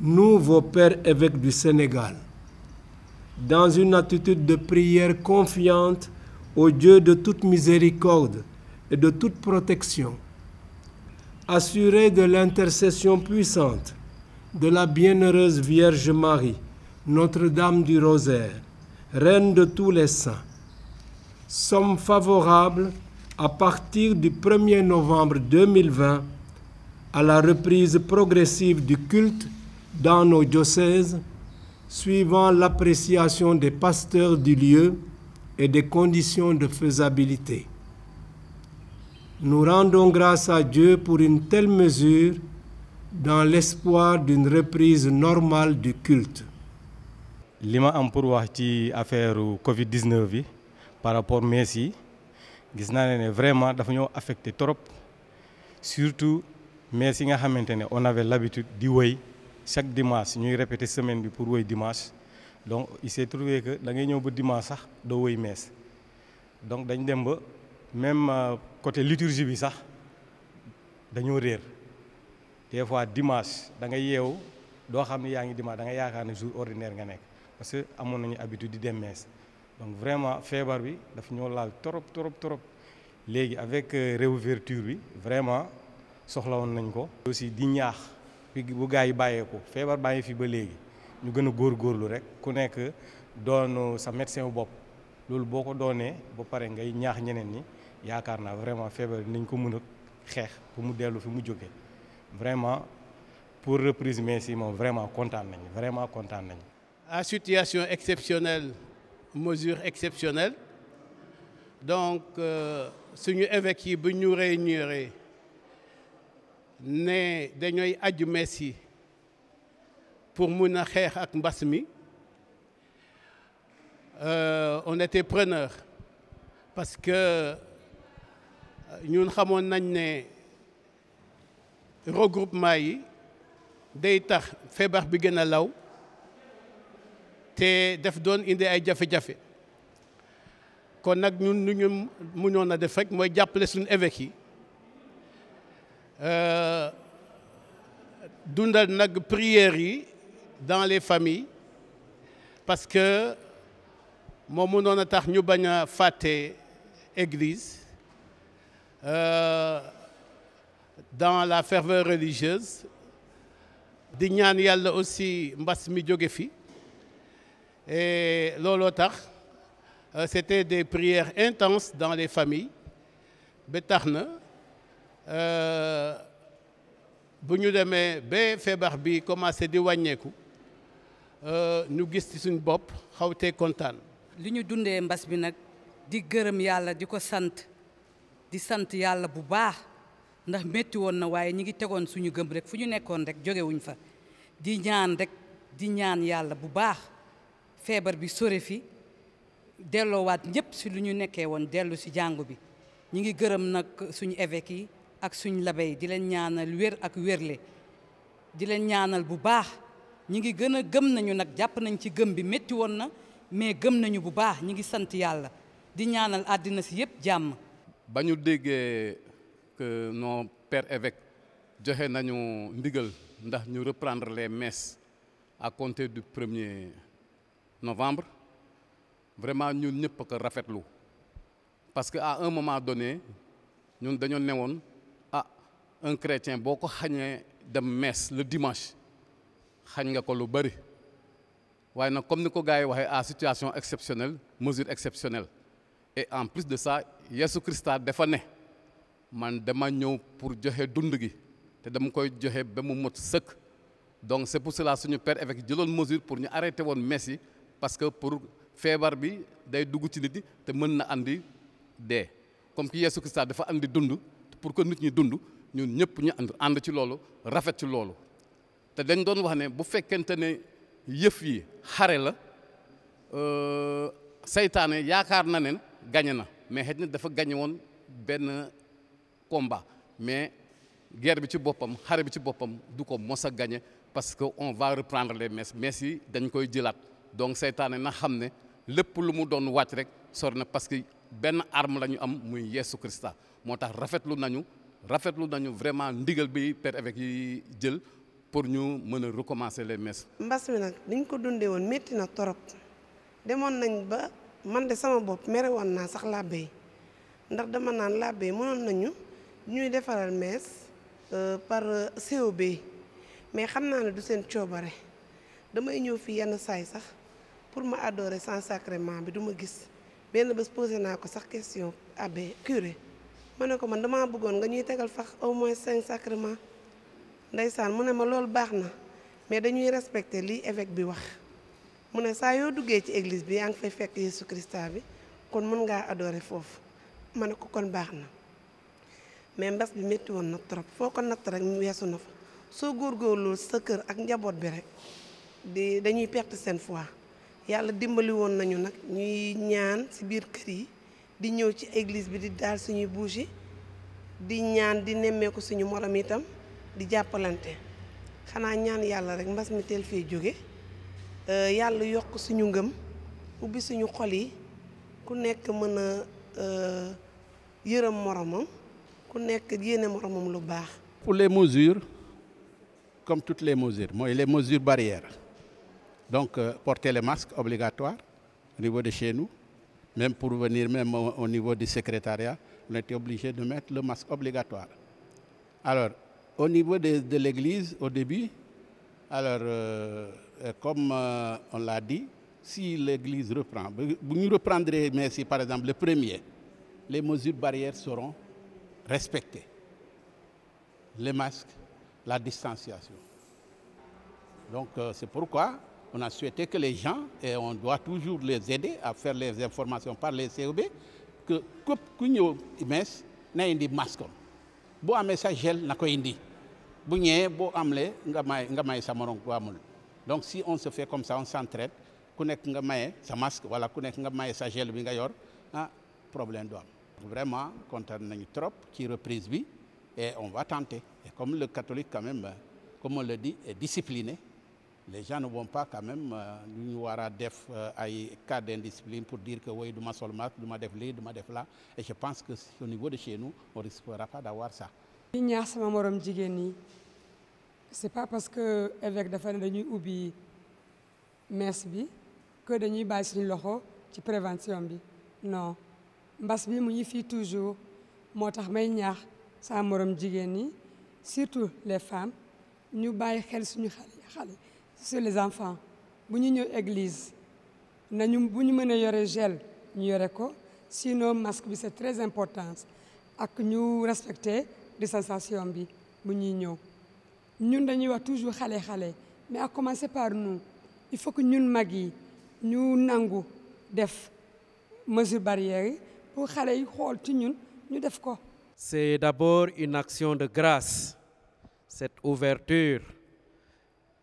nous, vos pères évêques du Sénégal, dans une attitude de prière confiante au Dieu de toute miséricorde et de toute protection, assurés de l'intercession puissante de la bienheureuse Vierge Marie, Notre-Dame du Rosaire, Reine de tous les saints, sommes favorables à partir du 1er novembre 2020 à la reprise progressive du culte dans nos diocèses, suivant l'appréciation des pasteurs du lieu et des conditions de faisabilité. Nous rendons grâce à Dieu pour une telle mesure dans l'espoir d'une reprise normale du culte. li ma am pour wax ci affaire Covid 19 bi par rapport messe yi gis naa ne vraiment dafa ñoo affecté trop surtout messe yi nga xamante ne on avait l'habitude di woy chaque dimanche ñuy répéter semaine bi pour woy dimanche donc il s'est trouvé que da ngay ñëw ba dimanche sax doo woy messe donc dañ dem ba même côté liturgie bi sax dañoo réer des fois dimanche da ngay yeewu doo xam ne yaa ngi dimanche da ngay yaakaar ne jour ordinaire nga nekk parce que amoon nañu habitude di dem messe donc vraiment feebar bi daf ñoo laal trop léegi avec réouverture bi vraiment soxla woon nañ ko. aussi di ñaax bu gaa yi bàyyeeko feebar bàyyi fi ba léegi ñu gën a góorgóorlu rek ku nekk doon sa médecin wu bopp loolu boo ko doonee ba pare ngay ñaax ñeneen ñi yaakaar naa vraiment feebar nañ ko mën a xeex pour mu dellu fi mu jógee vraiment pour reprise messe yi moom vraiment kontaan nañ à situation exceptionnelle mesure exceptionnelle donc suñu évêques yi bu ñu réunir ne dañooy aju messe yi pour mun a xeex ak mbas mi on était preneur parce que ñun xamoon nañ ne regroupement yi day tax feebar bi gën a law te def doon indi ay jafe-jafe kon nag ñun lu ñu mënoon a def rek mooy jàppale suñu évêques yi dundal nag prières yi dans les familles parce que moo mënoon a tax ñu bañ a fàtte église dans la ferveur religieuse di ñaan yàlla aussi mbas mi jóge fi et looloo tax c'était des prières intenses dans les familles ba tax na bu ñu demee ba feebar bi commencé di wàññeeku ñu gis ci suñu bopp xawtee kontaan. li ñu dundee mbas bi nag di gërëm yàlla di ko sant di sant yàlla bu baax ndax métti woon na waaye ñi ngi tegoon suñu gëm rek fu ñu nekkoon rek jógewuñ fa di ñaan rek di ñaan yàlla bu baax feebar bi sore fi delloowaat ñëpp si lu ñu nekkee woon dellu si jàngu bi ñi ngi gërëm nag suñu évêques yi ak suñu labbe yi di leen ñaanal wér ak wérle di leen ñaanal bu baax ñi ngi gën a gëm nañu nag jàpp nañ ci gëm bi métti woon na mais gëm nañu bu baax ñi ngi sant yàlla di ñaanal àddina si yëpp jàmm. ba ñu déggee que nos pères évêques joxe nañu ndigal ndax ñu reprendre les messes à compter du 1er novembre vraiment ñun ñëpp a ko rafetlu parce que à un moment donné ñun dañoo newoon un chrétien boo ko xañee dem messe le dimanche xañ nga ko lu bari waaye nag comme ni ko gars yi waxee à situation exceptionnelle mesure exceptionnelle et en plus de ça Yesu Christa dafa ne man dama ñëw pour joxe dund gi te dama koy joxe ba mu mot sëkk donc c'est pour cela suñu père évêque jëloon mesure pour ñu arrêter woon messe yi parce que pour feebar bi day dugg ci nit yi te mën na andi dee comme que Yesu Christa dafa andi dund pour que nit ñi dund ñun ñëpp ñu ànd ci loolu rafet ci loolu te dañ doon wax ne bu fekkente ne yëf yi xare la seytaane yaakaar na ne gañe na mais xëy na dafa gañe woon benn combat mais guerre bi ci boppam xare bi ci boppam du ko mos a gañe parce que on va reprendre les messes yi dañ koy jëlaat donc seytaane na xam ne lépp lu mu doon wàcc rek sori na parce que benn arme la ñu am muy Yesu Christa moo tax rafetlu nañu vraiment ndigal bi père évêque yi jël pour ñu mën a recommencer les messes. mbas mi nag niñ ko dundee woon métti na torop demoon nañ ba man de sama bopp mere woon naa sax làbbe yi ndax dama naan làbbe yi mënoon nañu ñuy defaral messe par COB mais xam naa ne du seen coobare damay ñëw fii yenn saay sax pour ma adorer sans sacrement bi du ma gis benn bés posé naa ko sax question abbé curé ma ne ko man damaa bëggoon nga ñuy tegal fax au moins 5 sacrement ndeysaan mu ne ma loolu baax na mais dañuy respecter lii évêque bi wax mu ne saa yoo duggee ci église bi yaa ngi fay fekk Yeesu Christa bi kon mën ngaa adorer foofu ma ne ko kon baax na mais mbas bi métti woon na trop foo ko natt rek weesu na fa soo góorgóorlu sa kër ak njaboot bi rek dañuy perte seen foi yàlla dimbali woon nañu nag ñuy ñaan ci biir kër yi di ñëw ci église bi di daal suñuy bougie di ñaan di nemmeeku suñu morom itam di jàppalante xanaa ñaan yàlla rek mbas mi teel fee jóge yàlla yokk suñu ngëm ubbi suñu xol yi ku nekk mën a yërëm moromam ku nekk yéene moromam lu baax. Pour les mesures, comme toutes les mesures, les mesures barrières. Donc, porter les masques obligatoires au niveau de chez nous, même pour venir, même au niveau du secrétariat, on était obligé de mettre le masque obligatoire. Alors, au niveau de l'église, au début, alors, comme on l'a dit, si l'église reprend, vous reprendrez, mais si par exemple le premier, les mesures barrières seront respectées. Les masques, la distanciation. Donc, c'est pourquoi on a souhaité que les gens, et on doit toujours les aider à faire les informations par les COB, que ku ñëw messe na indi masque am boo amee sa gel na ko indi bu ñëwee boo amlee nga may sa morom bu amul. Donc si on se fait comme ça, on s'entraide, ku nekk nga maye sa masque wala ku nekk nga maye sa gel bi nga yor, problème du am. Vraiment kontaan nañu trop ci reprise bi et on va tenter. Et comme le catholique quand même, comme on le dit, est discipliné, les gens ne vont pas quand même ñu war a def ay cas d'indiscipline pour dire que oui, du ma sol masque, du ma def lii, du ma def là. Et je pense que au niveau de chez nous, on ne risquera pas d'avoir ça. li ñaax sama morom jigéen ñi c'est pas parce que évêque dafa ne dañuy ubbi messe bi que dañuy bàyyi suñu loxo ci prévention bi non mbas bi mu ngi fii toujours moo tax may ñaax sama morom jigéen ñi surtout les femmes ñu bàyyi xel suñu xale sur les enfants bu ñu ñëw église nañu bu ñu mën a yore gel ñu yore ko sinon masque bi c'est très important ak ñu respecter distanciation bi bu ñuy ñëw ñun dañuy wax toujours xale mais à commencer par nous il faut que ñun mag yi ñu nangu def mesures barrières pour xale yi xool ci ñun ñu def ko. C'est d'abord une action de grâce, cette ouverture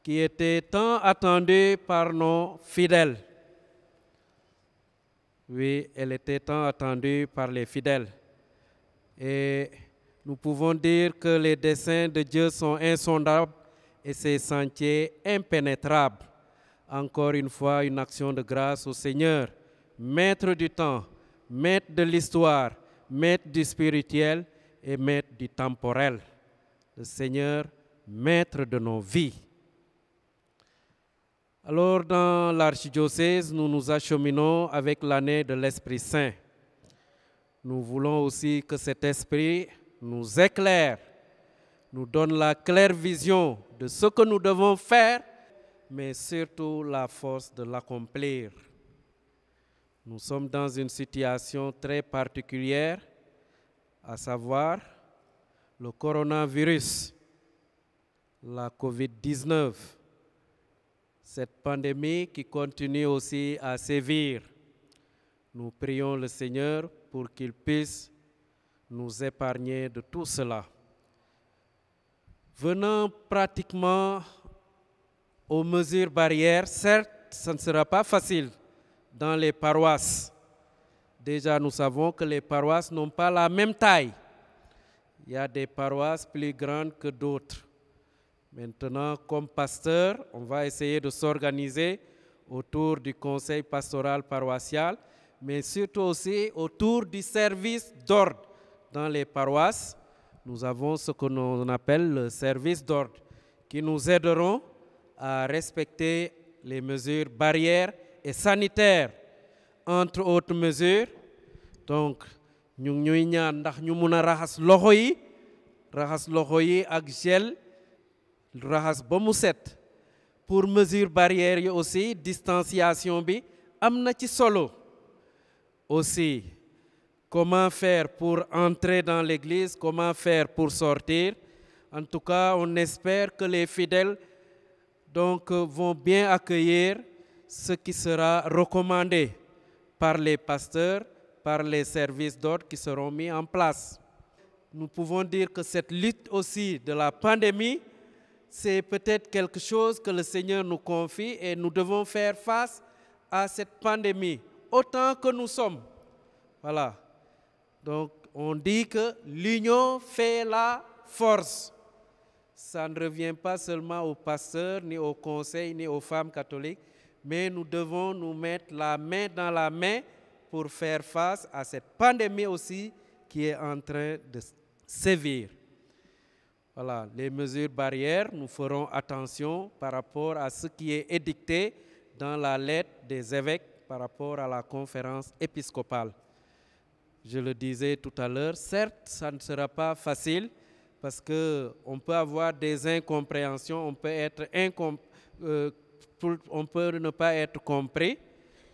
qui était tant attendue par nos fidèles. Oui, elle était tant attendue par les fidèles. Et nous pouvons dire que les desseins de Dieu sont insondables et ses sentiers impénétrables. Encore une fois, une action de grâce au Seigneur, maître du temps, maître de l'histoire, maître du spirituel et maître du temporel. Le Seigneur, maître de nos vies. Alors, dans l'archidiocèse, nous nous acheminons avec l'année de l'Esprit Saint. Nous voulons aussi que cet esprit nous éclaire, nous donne la claire vision de ce que nous devons faire, mais surtout la force de l'accomplir. Nous sommes dans une situation très particulière, à savoir le coronavirus, la COVID-19, cette pandémie qui continue aussi à sévir. Nous prions le Seigneur pour qu'il puisse nous épargner de tout cela. Venant pratiquement aux mesures barrières, certes, ce ne sera pas facile dans les paroisses. Déjà, nous savons que les paroisses n'ont pas la même taille. Il y a des paroisses plus grandes que d'autres. Maintenant, comme pasteur, on va essayer de s'organiser autour du conseil pastoral paroissial, mais surtout aussi autour du service d'ordre. Dans les paroisses, nous avons ce que l'on appelle le service d'ordre, qui nous aideront à respecter les mesures barrières et sanitaires, entre autres mesures. Donc, ñu ngi ñuy ñaan ndax ñu mun a raxas loxo yi ak gel raxas ba mu set. Pour mesures barrières yi aussi distanciation bi am na ci solo. Aussi, comment faire pour entrer dans l'église, comment faire pour sortir. En tout cas, on espère que les fidèles donc, vont bien accueillir ce qui sera recommandé par les pasteurs, par les services d'ordre qui seront mis en place. Nous pouvons dire que cette lutte aussi de la pandémie, c'est peut-être quelque chose que le Seigneur nous confie et nous devons faire face à cette pandémie autant que nous sommes. Voilà. Donc, on dit que l'union fait la force. Ça ne revient pas seulement aux pasteurs, ni aux conseils, ni aux femmes catholiques, mais nous devons nous mettre la main dans la main pour faire face à cette pandémie aussi qui est en train de sévir. Voilà, les mesures barrières, nous ferons attention par rapport à ce qui est édicté dans la lettre des évêques par rapport à la conférence épiscopale. Je le disais tout à l'heure, certes, ça ne sera pas facile parce qu'on peut avoir des incompréhensions, on peut ne pas être compris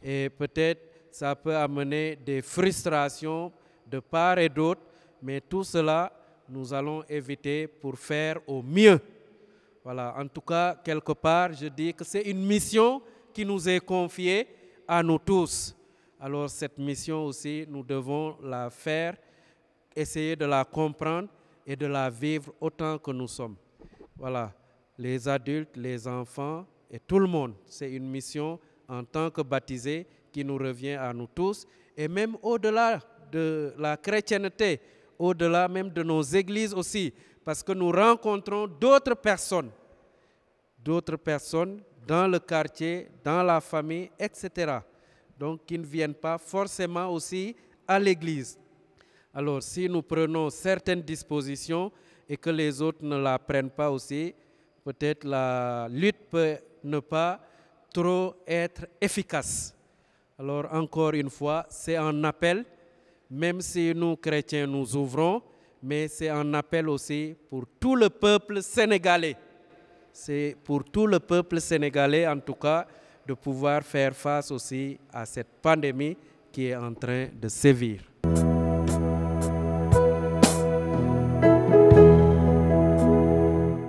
et peut-être ça peut amener des frustrations de part et d'autre, mais tout cela, nous allons éviter pour faire au mieux. Voilà, en tout cas, quelque part, je dis que c'est une mission qui nous est confiée à nous tous. Alors cette mission aussi, nous devons la faire, essayer de la comprendre et de la vivre autant que nous sommes. Voilà, les adultes, les enfants et tout le monde, c'est une mission en tant que baptisés qui nous revient à nous tous. Et même au-delà de la chrétienté, au-delà même de nos églises aussi, parce que nous rencontrons d'autres personnes dans le quartier, dans la famille, etc. Donc, qui ne viennent pas forcément aussi à l'église. Alors, si nous prenons certaines dispositions et que les autres ne la prennent pas aussi, peut-être la lutte peut ne pas trop être efficace. Alors, encore une fois, c'est un appel, même si nous, chrétiens, nous ouvrons, mais c'est un appel aussi pour tout le peuple sénégalais. C'est pour tout le peuple sénégalais, en tout cas, de pouvoir faire face aussi à cette pandémie qui est en train de sévir.